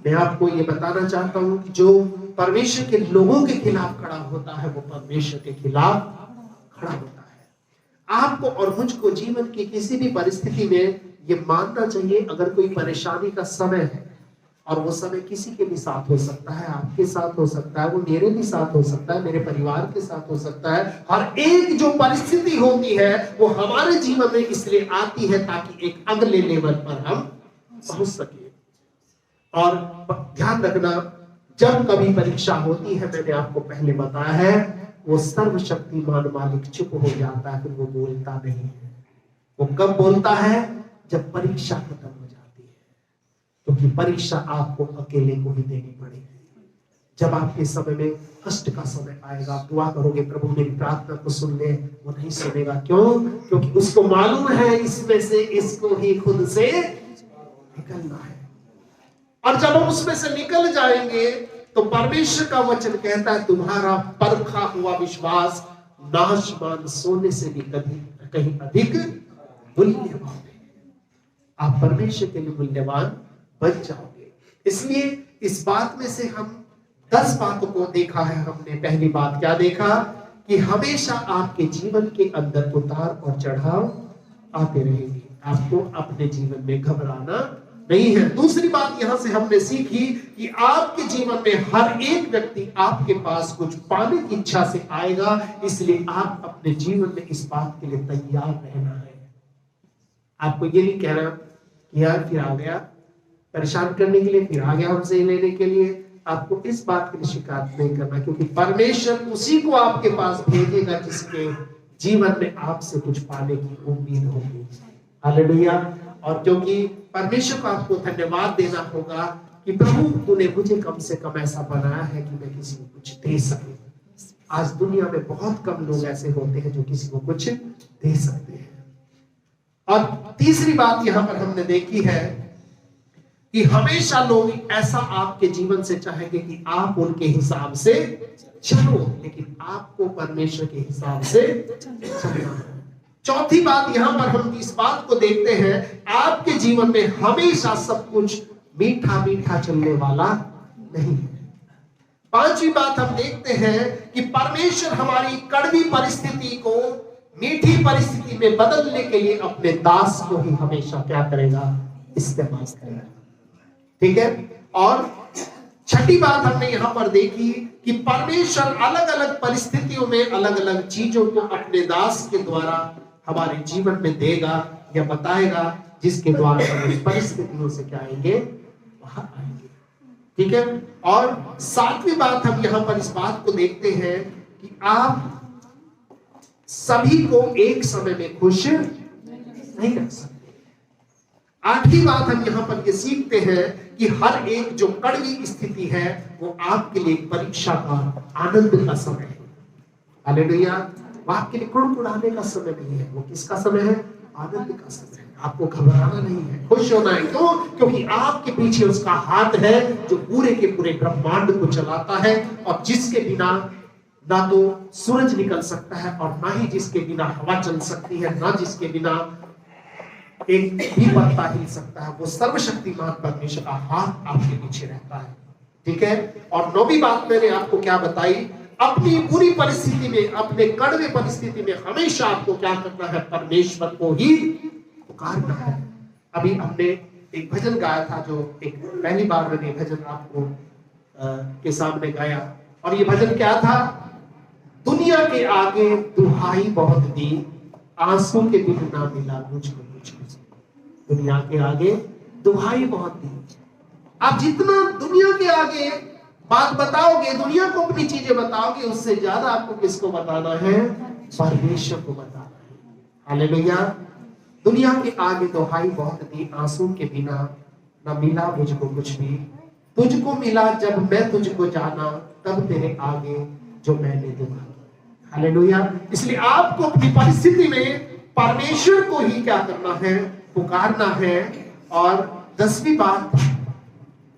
मैं आपको ये बताना चाहता हूं कि जो परमेश्वर के लोगों के खिलाफ खड़ा होता है, वो परमेश्वर के खिलाफ खड़ा होता है। आपको और मुझको जीवन की किसी भी परिस्थिति में ये मानना चाहिए, अगर कोई परेशानी का समय है, और वो समय किसी के भी साथ हो सकता है, आपके साथ हो सकता है, वो मेरे भी साथ हो सकता है, मेरे परिवार के साथ हो सकता है। हर एक जो परिस्थिति होती है वो हमारे जीवन में इसलिए आती है ताकि एक अगले लेवल पर हम पहुंच सके। और ध्यान रखना, जब कभी परीक्षा होती है, मैंने आपको पहले बताया है, वो सर्वशक्तिमान मालिक चुप हो जाता है, फिर वो बोलता नहीं है। वो कब बोलता है? जब परीक्षा खत्म हो जाती है, क्योंकि परीक्षा आपको अकेले को ही देनी पड़ेगी। जब आपके समय में कष्ट का समय आएगा, आप दुआ करोगे प्रभु मेरी प्रार्थना को सुन ले, वो नहीं सुनेगा। क्यों? क्योंकि उसको मालूम है इसमें से इसको ही खुद से निकलना है। और जब हम उसमें से निकल जाएंगे तो परमेश्वर का वचन कहता है तुम्हारा परखा हुआ विश्वास नाशवान सोने से भी कहीं अधिक मूल्यवान है। आप परमेश्वर के लिए मूल्यवान बन जाओगे। इसलिए इस बात में से हम 10 बातों को देखा है हमने। पहली बात क्या देखा? कि हमेशा आपके जीवन के अंदर उतार और चढ़ाव आते रहेंगे, आपको अपने जीवन में घबराना नहीं है। दूसरी बात यहां से हमने सीखी कि आपके जीवन में हर एक व्यक्ति आपके पास कुछ पाने की इच्छा से आएगा, इसलिए आप अपने जीवन में इस बात के लिए तैयार रहना है। आपको ये नहीं कहना कि यार फिर आ गया परेशान करने के लिए, फिर आ गया हमसे लेने के लिए। आपको इस बात के लिए शिकायत नहीं करना, क्योंकि परमेश्वर उसी को आपके पास भेजेगा जिसके जीवन में आपसे कुछ पाने की उम्मीद होगी। हालेलुया। और क्योंकि परमेश्वर को आपको धन्यवाद देना होगा कि प्रभु तूने मुझे कम से कम ऐसा बनाया है कि मैं किसी को कुछ दे सकूं। आज दुनिया में बहुत कम लोग ऐसे होते हैं जो किसी को कुछ दे सकते हैं। और तीसरी बात यहां पर हमने देखी है कि हमेशा लोग ऐसा आपके जीवन से चाहेंगे कि आप उनके हिसाब से चलो, लेकिन आपको परमेश्वर के हिसाब से चलना है। चौथी बात यहां पर हम इस बात को देखते हैं, आपके जीवन में हमेशा सब कुछ मीठा मीठा चलने वाला नहीं है। पांचवी बात हम देखते हैं कि परमेश्वर हमारी कड़वी परिस्थिति को मीठी परिस्थिति में बदलने के लिए अपने दास को ही हमेशा क्या करेगा? इस्तेमाल करेगा। ठीक है। और छठी बात हमने यहां पर देखी कि परमेश्वर अलग अलग परिस्थितियों में अलग अलग चीजों को अपने दास के द्वारा हमारे जीवन में देगा या बताएगा, जिसके द्वारा हम उस परिस्थितियों से क्या आएंगे? बाहर आएंगे। ठीक है। और सातवीं बात हम यहां पर इस बात को देखते हैं कि आप सभी को एक समय में खुश नहीं रख सकते। आठवीं बात हम यहां पर ये सीखते हैं कि हर एक जो कड़वी स्थिति है वो आपके लिए परीक्षा का आनंद का समय है। हालेलुया। वो आपके लिए कुड़कुड़ाने का समय नहीं है, वो किसका समय है? आनंद का समय है। आपको घबराना नहीं है, खुश होना है। क्यों? क्योंकि आपके पीछे उसका हाथ है जो पूरे के पूरे ब्रह्मांड को चलाता है, और जिसके बिना ना तो सूरज निकल सकता है और ना ही जिसके बिना हवा चल सकती है, ना जिसके बिना एक भी पत्ता हिल सकता है। वो सर्वशक्तिमान परमेश्वर का हाथ आपके पीछे रहता है। ठीक है। और नौवीं बात मैंने आपको क्या बताई? अपनी बुरी परिस्थिति में, अपने कड़वे परिस्थिति में हमेशा आपको क्या करना है? परमेश्वर को ही पुकारना है। अभी हमने एक भजन गाया था, जो एक पहली बार मैंने भजन आपको के सामने गाया, और ये भजन क्या था? दुनिया के आगे दुहाई बहुत दी, आंसू के बिन ना मिला मुझको मुझको। दुनिया के आगे दुहाई बहुत दी। आप जितना दुनिया के आगे बात बताओगे, दुनिया को अपनी चीजें बताओगे, उससे ज्यादा आपको किसको बताना है? परमेश्वर को बताना है। हालेलुया। दुनिया के आगे दुहाई बहुत दी, आंसू के बिना न मिला मुझको कुछ भी। तुझको मिला जब मैं तुझको जाना, तब तेरे आगे जो मैंने देखा। हालेलुया। इसलिए आपको अपनी परिस्थिति में परमेश्वर को ही क्या करना है? पुकारना है। और 10वीं बात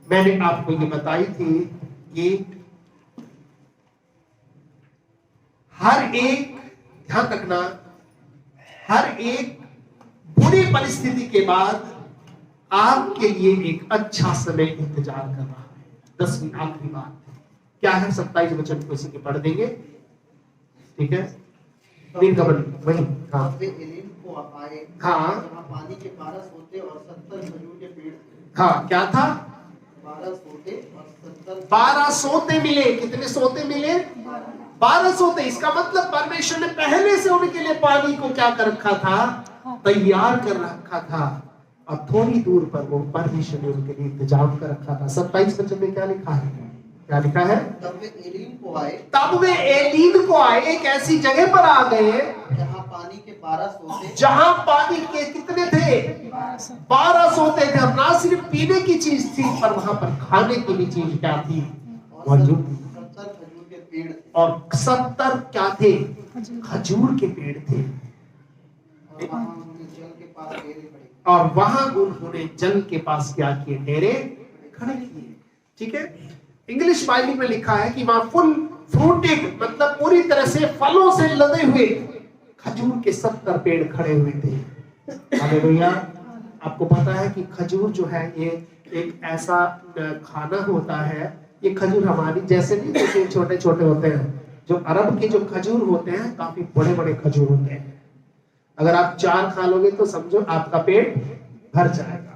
मैंने आपको ये बताई थी कि हर एक, ध्यान रखना, हर एक बुरी परिस्थिति के बाद आपके लिए एक अच्छा समय इंतजार कर रहा है। 10वीं आखिरी बात क्या है? 27 वचन को इसी के पढ़ देंगे। ठीक है। वही हाँ को आए, हाँ जहाँ पानी के पारस होते और 70 खजूर के पेड़ थे। हाँ क्या था? 12 सोते और 70 12 सोते मिले। कितने सोते मिले? 12 सोते। इसका मतलब परमेश्वर ने पहले से उनके लिए पानी को क्या कर रखा था? तैयार कर रखा था। और थोड़ी दूर पर वो परमेश्वर ने उनके लिए इंतजाम कर रखा था। 27 वचन में क्या लिखा है? क्या लिखा है? तब वे एलीम को आए, तब वे एलीम को आए, एक ऐसी जगह पर आ गए जहाँ पानी के 12 सोते, जहां पानी के कितने थे? 12 सोते थे। अब ना सिर्फ पीने की चीज थी, पर वहां पर खाने की भी चीज क्या थी? और मौजूद थी। 70 खजूर के पेड़ थे। और 70 क्या थे? खजूर के पेड़ थे। और वहाँ उन्हें जल के पास डेरे पड़े। और वहां उन्होंने जल के पास क्या किए? डेरे खड़े किए। ठीक है। इंग्लिश बाइबल में लिखा है कि वहां फुल फ्रूटेड, मतलब पूरी तरह से फलों से लदे हुए खजूर के 70 पेड़ खड़े हुए थे। हालेलुया। आपको पता है कि खजूर जो है ये एक ऐसा खाना होता है। ये खजूर हमारी जैसे नहीं, जैसे छोटे छोटे होते हैं। जो अरब के जो खजूर होते हैं काफी बड़े बड़े खजूर होते हैं। अगर आप 4 खा लोगे तो समझो आपका पेट भर जाएगा।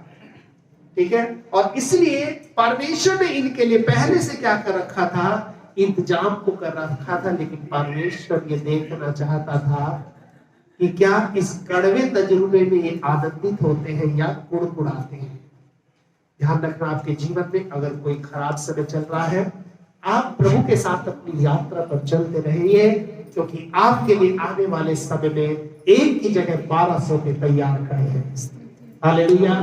ठीक है। और इसलिए परमेश्वर ने इनके लिए पहले से क्या कर रखा था? इंतजाम को कर रखा था। लेकिन परमेश्वर ये देखना चाहता था कि क्या इस कड़वे तजुर्बे में ये आनंदित होते हैं या कुड़कुड़ाते हैं। ध्यान रखना, आपके जीवन में अगर कोई खराब समय चल रहा है, आप प्रभु के साथ अपनी यात्रा पर चलते रहिए, क्योंकि आपके लिए आने वाले समय में एक की जगह 1200 के तैयार खड़े हैं। हालेलुया।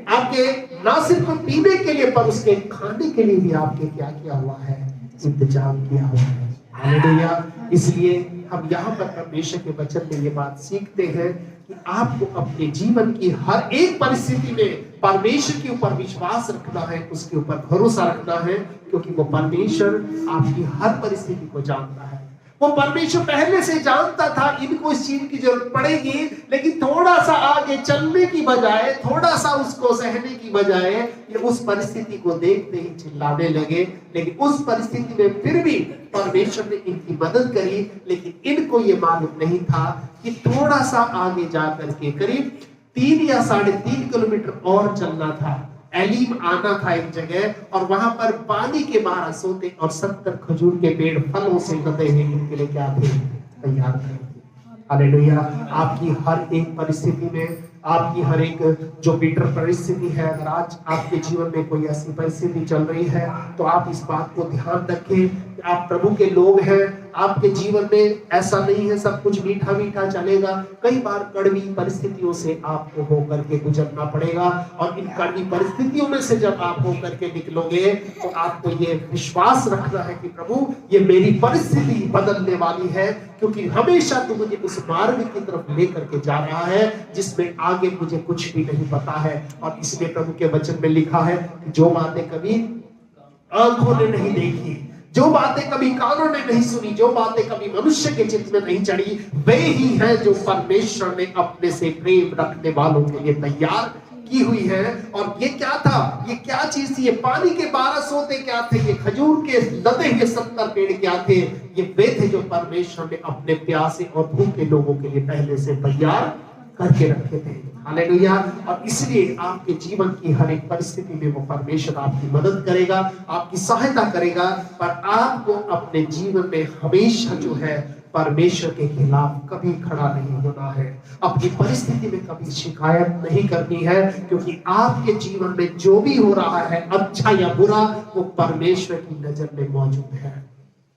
आपके ना सिर्फ पीने के लिए, पर उसके खाने के लिए भी आपके क्या किया हुआ है? इंतजाम किया हुआ है। हालेलुया। इसलिए हम यहाँ पर परमेश्वर के वचन में ये बात सीखते हैं कि आपको अपने जीवन की हर एक परिस्थिति में परमेश्वर के ऊपर विश्वास रखना है, उसके ऊपर भरोसा रखना है, क्योंकि वो परमेश्वर आपकी हर परिस्थिति को जानता है। वो परमेश्वर पहले से जानता था इनको इस चीज की जरूरत पड़ेगी, लेकिन थोड़ा सा आगे चलने की बजाय, थोड़ा सा उसको सहने की बजाय, ये उस परिस्थिति को देखते ही चिल्लाने लगे। लेकिन उस परिस्थिति में फिर भी परमेश्वर ने इनकी मदद करी। लेकिन इनको ये मालूम नहीं था कि थोड़ा सा आगे जा करके करीब 3 या 3.5 किलोमीटर और चलना था। एलीम आना था एक जगह, और वहां पर पानी के 12 सोते और 70 खजूर के पेड़ फलों से लदे हुए इनके लिए क्या थे? तैयार थे। हालेलुया। आपकी हर एक परिस्थिति में, आपकी हर एक जो बिटर परिस्थिति है, अगर आज आपके जीवन में कोई ऐसी परिस्थिति चल रही है, तो आप इस बात को ध्यान रखें कि आप प्रभु के लोग हैं। आपके जीवन में ऐसा नहीं है सब कुछ मीठा मीठा चलेगा। कई बार कड़वी परिस्थितियों से आपको होकर के गुजरना पड़ेगा, और इन कड़वी परिस्थितियों में से जब आप होकर के निकलोगे, तो आपको ये विश्वास रखना है कि प्रभु ये मेरी परिस्थिति बदलने वाली है, क्योंकि हमेशा तू मुझे उस मार्ग की तरफ लेकर के जा रहा है जिसमें आगे मुझे कुछ भी नहीं पता है। और इसलिए प्रभु के वचन में लिखा है कि जो बातें कभी आंखों ने नहीं देखी, जो बातें कभी कानों ने नहीं सुनी, जो बातें कभी मनुष्य के चित्त में नहीं चढ़ी, वे ही हैं जो परमेश्वर ने अपने से प्रेम रखने वालों के लिए तैयार की हुई है। और ये क्या था? ये क्या चीज थी? ये पानी के 12 सोते क्या थे? ये खजूर के लदे हुए 70 पेड़ क्या थे? ये वे थे जो परमेश्वर ने अपने प्यासे और भूखे लोगों के लिए पहले से तैयार करके रखे थे। हालेलुया। और इसलिए आपके जीवन की हर एक परिस्थिति में वो परमेश्वर आपकी मदद करेगा, आपकी सहायता करेगा, पर आपको अपने जीवन में हमेशा जो है परमेश्वर के खिलाफ कभी खड़ा नहीं होना है। अपनी परिस्थिति में कभी शिकायत नहीं करनी है, क्योंकि आपके जीवन में जो भी हो रहा है, अच्छा या बुरा, वो परमेश्वर की नजर में मौजूद है।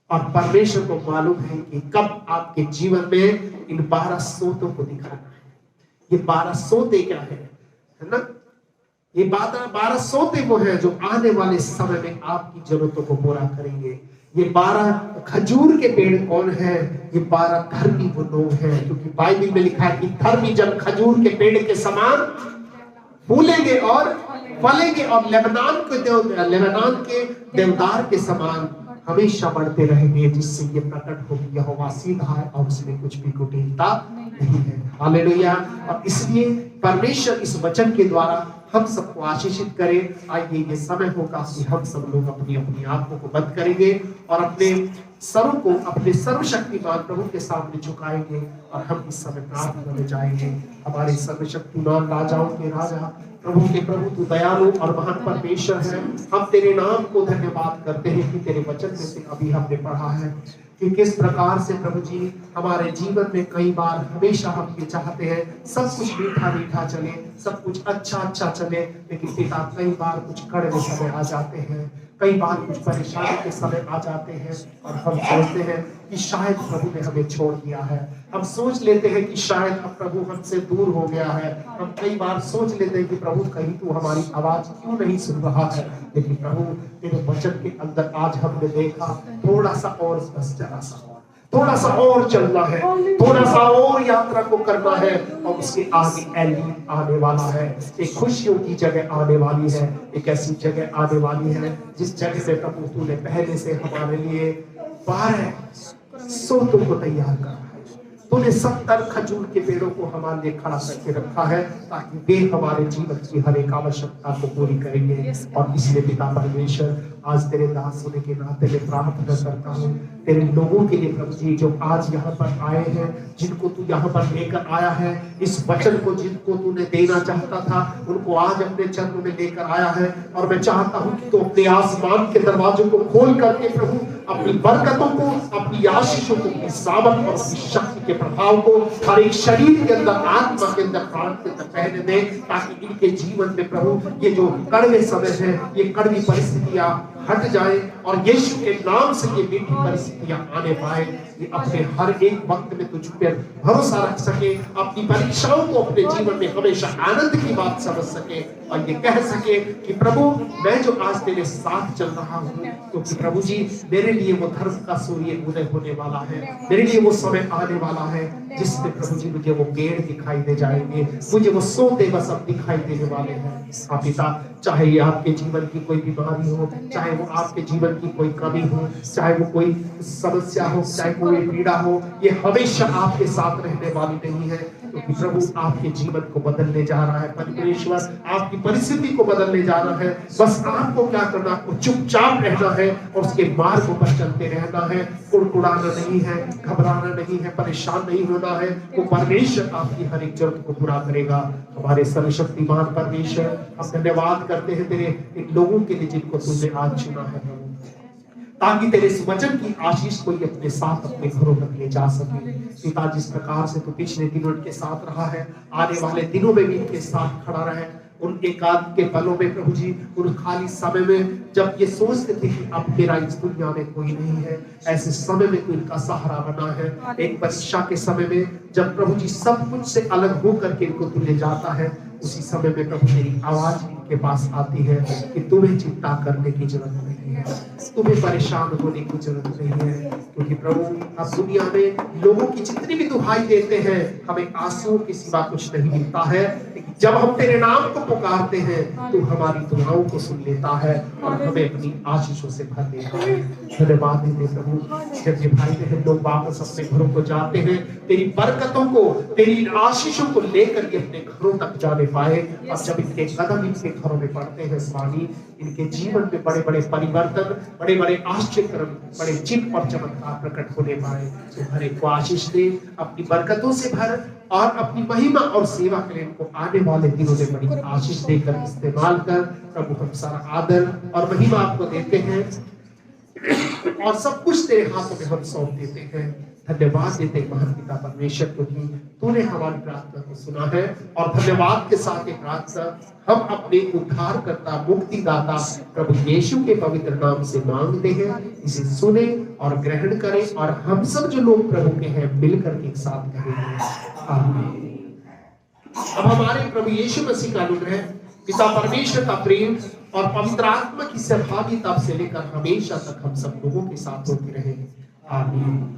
और परमेश्वर को मालूम है कि कब आपके जीवन में इन 12 सोतों को दिखाना है। ये 12 सोते क्या है ना? ये 12 सोते वो हैं जो आने वाले समय में आपकी जरूरतों को पूरा करेंगे। ये 12 खजूर के पेड़ कौन है? ये 12 धर्मी वो लोग हैं, क्योंकि बाइबल में लिखा है कि धर्मी जब खजूर के पेड़ के समान फूलेंगे और फलेंगे, और लेबनान के देवदार के समान हमेशा बढ़ते रहेंगे, जिससे ये प्रकट होगी यहोवा सीधा है और उसमें कुछ भी कुटिलता नहीं है। हालेलुया। और इसलिए परमेश्वर इस वचन के द्वारा हम सबको आशीषित करे। आइए ये समय होगा कि हम सब लोग अपनी अपनी आंखों को बंद करेंगे और अपने सरों को अपने सर्वशक्तिमान प्रभु के सामने झुकाएंगे, और हम इस समय प्रार्थना में जाएंगे। हमारे सर्वशक्तिमान राजाओं के राजा प्रभु के प्रभु तू दयालु और महान परमेश्वर है। हम तेरे नाम को धन्यवाद करते हैं कि तेरे वचन में से अभी हमने पढ़ा है कि किस प्रकार से प्रभु जी हमारे जीवन में कई बार हमेशा हम ये चाहते हैं सब कुछ मीठा मीठा चले, सब कुछ अच्छा अच्छा चले, लेकिन पिता कई बार कुछ कड़वे समय आ जाते हैं, कई बार कुछ परेशानी के समय आ जाते हैं और हम सोचते हैं कि शायद प्रभु ने हमें छोड़ दिया है। हम सोच लेते हैं कि शायद अब प्रभु हमसे दूर हो गया है। हम कई बार सोच लेते हैं कि प्रभु कहीं तू हमारी आवाज क्यों नहीं सुन रहा है। लेकिन प्रभु तेरे वचन के अंदर आज हमने देखा थोड़ा सा और, बस जरा सा और, थोड़ा सा और चलना है, थोड़ा सा और यात्रा को करना है और उसके आगे एलीम आने वाला है। एक खुशियों की जगह आने वाली है, एक ऐसी जगह आने वाली है जिस जगह से प्रभु तूने पहले से हमारे लिए 12 सोतों को तैयार करा है। तूने 70 खजूर के पेड़ों को हमारे लिए खड़ा करके रखा है ताकि वे हमारे जीवन की हर एक आवश्यकता को पूरी करेंगे। और इसलिए पिता परमेश्वर आज तेरे दास होने के नाते मैं प्रार्थना करता हूँ तेरे लोगों के लिए प्रभु जी जो आज यहाँ पर आए हैं, जिनको तू यहाँ पर लेकर आया है, इस वचन को जिनको तूने देना चाहता था उनको आज अपने चरणों में लेकर आया है। और मैं चाहता हूँ कि तू अपने आसमान के दरवाजों को खोल करके प्रभु अपनी बरकतों को, अपनी आशीषों को, अपनी सामर्थ और अपनी शक्ति के प्रभाव को हर एक शरीर के अंदर, आत्मा के अंदर, प्राण के अंदर पहने दे ताकि इनके जीवन में प्रभु ये जो कड़वे समय है, ये कड़वी परिस्थितियां हट जाए और यीशु के नाम से ये मीठी परिस्थितियां आने पाए। ये अपने हर एक वक्त में तुझ पर भरोसा रख सके, अपनी परीक्षाओं को अपने जीवन में हमेशा आनंद की बात समझ सके और ये कह सके कि प्रभु मैं जो आज तेरे साथ चल रहा हूँ क्योंकि प्रभु जी मेरे लिए वो धर्म का सूर्य उदय होने वाला है, मेरे लिए वो समय आने वाला है जिसमें प्रभु जी मुझे वो पेड़ दिखाई दे जाएंगे, मुझे वो सोते बस अब दिखाई देने वाले हैं। आप पिता चाहे ये आपके जीवन की कोई बीमारी हो, चाहे वो आपके जीवन की कोई कमी हो, चाहे वो कोई समस्या हो, चाहे कोई पीड़ा हो, ये हमेशा आपके साथ रहने वाली नहीं है क्योंकि प्रभु आपके जीवन को बदलने जा रहा है। परमेश्वर आपकी परिस्थिति को बदलने जा रहा है। बस आपको क्या करना, आपको चुपचाप रहना है और उसके मार्ग पर चलते रहना है। कुड़कुड़ाना नहीं है, घबराना नहीं है, परेशान नहीं होना है। वो परमेश्वर आपकी हर एक जरूरत को पूरा करेगा। हमारे सर्वशक्तिमान परमेश्वर हम धन्यवाद करते हैं तेरे इन लोगों के लिए जिनको तुमने आज चुना है प्रभु, ताकि तेरे इस वचन की आशीष को अपने साथ अपने घरों तक ले जा सके। पिता जिस प्रकार से तू पिछले दिनों के साथ रहा है, आने वाले दिनों में भी इनके साथ खड़ा रहे। उन एकांत के पलों में प्रभु जी, उन खाली समय में जब ये सोचते थे कि अब मेरा इस दुनिया में कोई नहीं है, ऐसे समय में तू इनका सहारा बना है। एक परीक्षा के समय में जब प्रभु जी सब कुछ से अलग होकर के इनको तू ले जाता है, उसी समय में प्रभु तेरी आवाज इनके पास आती है कि तुम्हें चिंता करने की जरूरत नहीं है, तुम्हें परेशान होने की जरूरत नहीं है, क्योंकि प्रभु अब दुनिया में लोगों की जितनी भी दुहाई देते हैं हमें आंसुओं के सिवा कुछ नहीं मिलता है। जब हम तेरे नाम को पुकारते हैं तो हमारी दुआओं को सुन लेता है और हमें अपनी आशीषों से भर देता है। धन्यवाद देते प्रभु, जब ये भाई बहन लोग वापस अपने घरों को जाते हैं, तेरी बरकतों को, तेरी आशीषों को लेकर के अपने घरों तक जाने पाए। और जब इनके कदम इनके घरों में पड़ते हैं स्वामी, इनके जीवन में बड़े बड़े परिवर्तन, बड़े बड़े आश्चर्य, बड़े चिन्ह और चमत्कार प्रकट होने पाए। तो हर एक को आशीष दे, अपनी बरकतों से भर और अपनी महिमा और सेवा के लिए इनको आने वाले दिनों में बड़ी आशीष देकर इस्तेमाल कर। प्रभु हम सारा आदर और महिमा आपको देते हैं और सब कुछ तेरे हाथों में हम सौंप देते हैं। धन्यवाद देते हैं महान पिता परमेश्वर, क्योंकि तूने हमारी प्रार्थना को सुना है। और धन्यवाद के साथ एक प्रार्थना हम अपने उद्धारकर्ता, मुक्तिदाता प्रभु यीशु के पवित्र नाम से मांगते हैं। इसे सुने और ग्रहण करें और हम सब जो लोग प्रभु के हैं मिलकर एक साथ कहेंगे आमीन। अब हमारे प्रभु यीशु मसीह का अनुग्रह, पिता परमेश्वर का प्रेम और पवित्र आत्मा की सहभागिता से लेकर हमेशा तक हम सब लोगों के साथ होती रहे। आमीन।